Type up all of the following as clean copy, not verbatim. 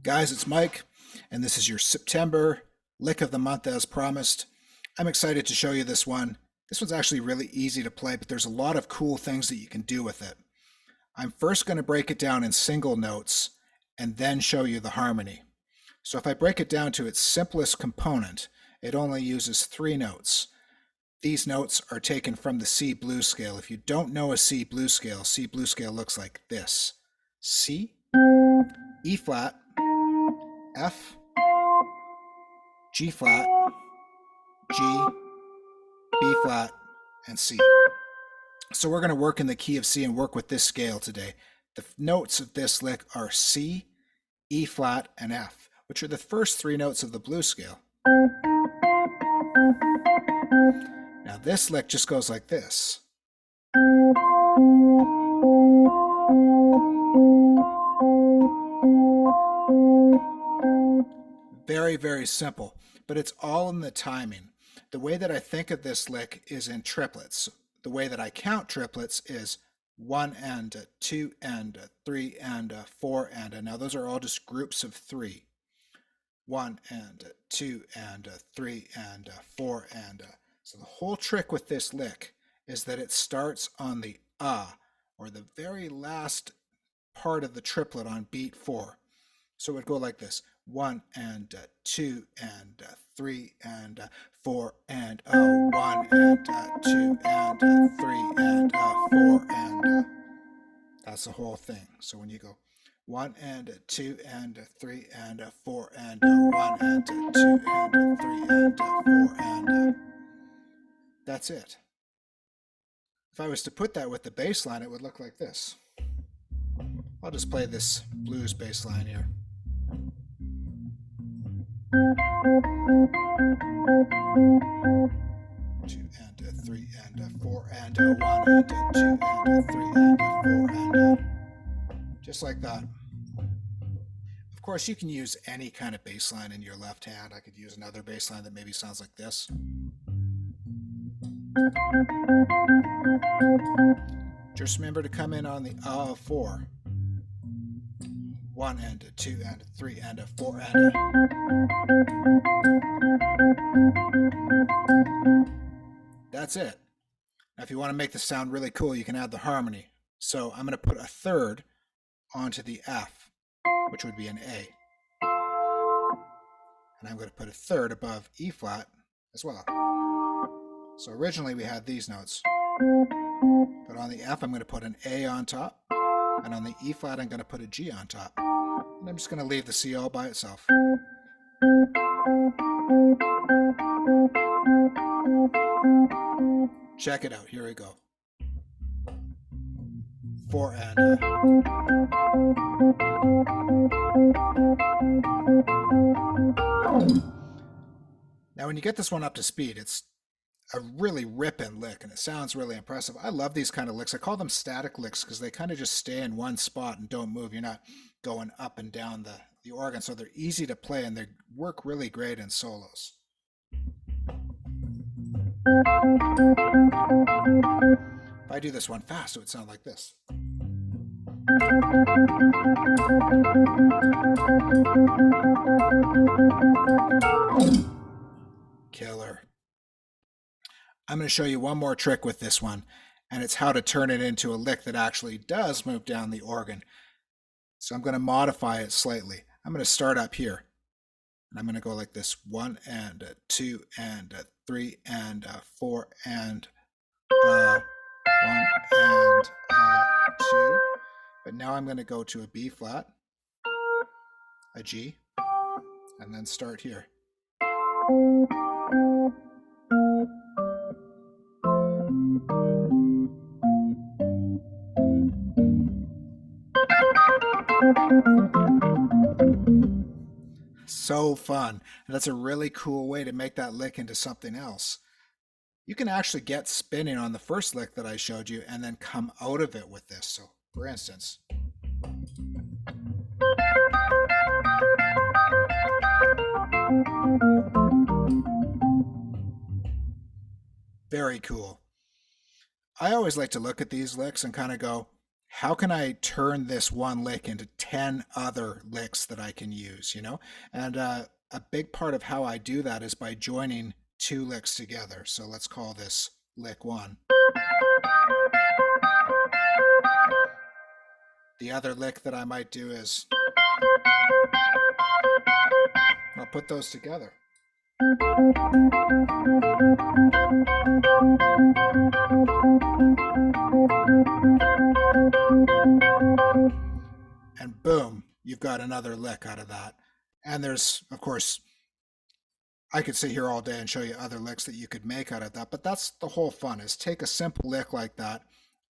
Guys, it's Mike, and this is your September lick of the month as promised. I'm excited to show you this one. This one's actually really easy to play, but there's a lot of cool things that you can do with it. I'm first going to break it down in single notes and then show you the harmony. So if I break it down to its simplest component, it only uses 3 notes. These notes are taken from the C blues scale. If you don't know a C blues scale looks like this. C, E flat, F, G flat, G, B flat, and C. So we're going to work in the key of C and work with this scale today. The notes of this lick are C, E flat, and F, which are the first 3 notes of the blues scale. Now this lick just goes like this. Very, very simple, but it's all in the timing. The way that I think of this lick is in triplets. The way that I count triplets is 1 and 2 and 3 and 4 and. Now those are all just groups of 3. 1 and 2 and 3 and 4 and. So the whole trick with this lick is that it starts on the or the very last part of the triplet on beat 4. So it would go like this: 1 and 2 and 3 and 4 and 1 and 2 and 3 and 4 and that's the whole thing. So when you go 1 and 2 and 3 and 4 and 1 and 2 and 3 and 4 and that's it. If I was to put that with the bass line, it would look like this. I'll just play this blues bass line here. Two and 3 and 4 and 1 and 2 and 3 and 4 and just like that. Of course, you can use any kind of bass line in your left hand. I could use another bass line that maybe sounds like this. Just remember to come in on the of 4. 1 and 2 and 3 and 4 and that's it. Now if you want to make this sound really cool, you can add the harmony. So I'm going to put a third onto the F, which would be an A. And I'm going to put a third above E flat as well. So originally we had these notes, but on the F I'm going to put an A on top, and on the E flat I'm going to put a G on top. And I'm just going to leave the C all by itself. Check it out, here we go. 4 and Now when you get this one up to speed, it's a really ripping lick and it sounds really impressive. I love these kind of licks. I call them static licks because they kind of just stay in one spot and don't move. You're not going up and down the organ, so they're easy to play and they work really great in solos. If I do this one fast, it would sound like this. Killer. I'm going to show you one more trick with this one, and it's how to turn it into a lick that actually does move down the organ. So I'm going to modify it slightly. I'm going to start up here, and I'm going to go like this: 1 and 2 and 3 and 4 and 1 and 2. But now I'm going to go to a B flat, a G, and then start here. So fun. And that's a really cool way to make that lick into something else. You can actually get spinning on the first lick that I showed you and then come out of it with this. So for instance, Very cool. I always like to look at these licks and kind of go, how can I turn this one lick into 10 other licks that I can use, you know? And a big part of how I do that is by joining two licks together. So let's call this lick one. The other lick that I might do is I'll put those together. And boom, you've got another lick out of that. And there's, of course, I could sit here all day and show you other licks that you could make out of that, but that's the whole fun, is take a simple lick like that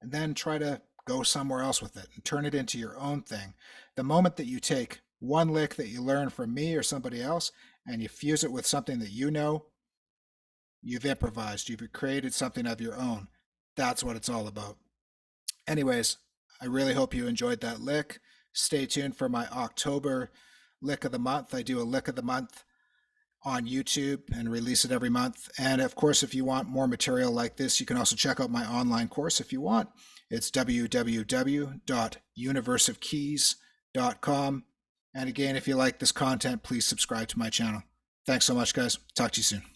and then try to go somewhere else with it and turn it into your own thing. The moment that you take one lick that you learn from me or somebody else and you fuse it with something that you know, you've improvised, you've created something of your own. That's what it's all about. Anyways, I really hope you enjoyed that lick. Stay tuned for my October lick of the month. I do a lick of the month on YouTube and release it every month. And of course, if you want more material like this, you can also check out my online course if you want. It's www.universeofkeys.com. And again, if you like this content, please subscribe to my channel. Thanks so much, guys. Talk to you soon.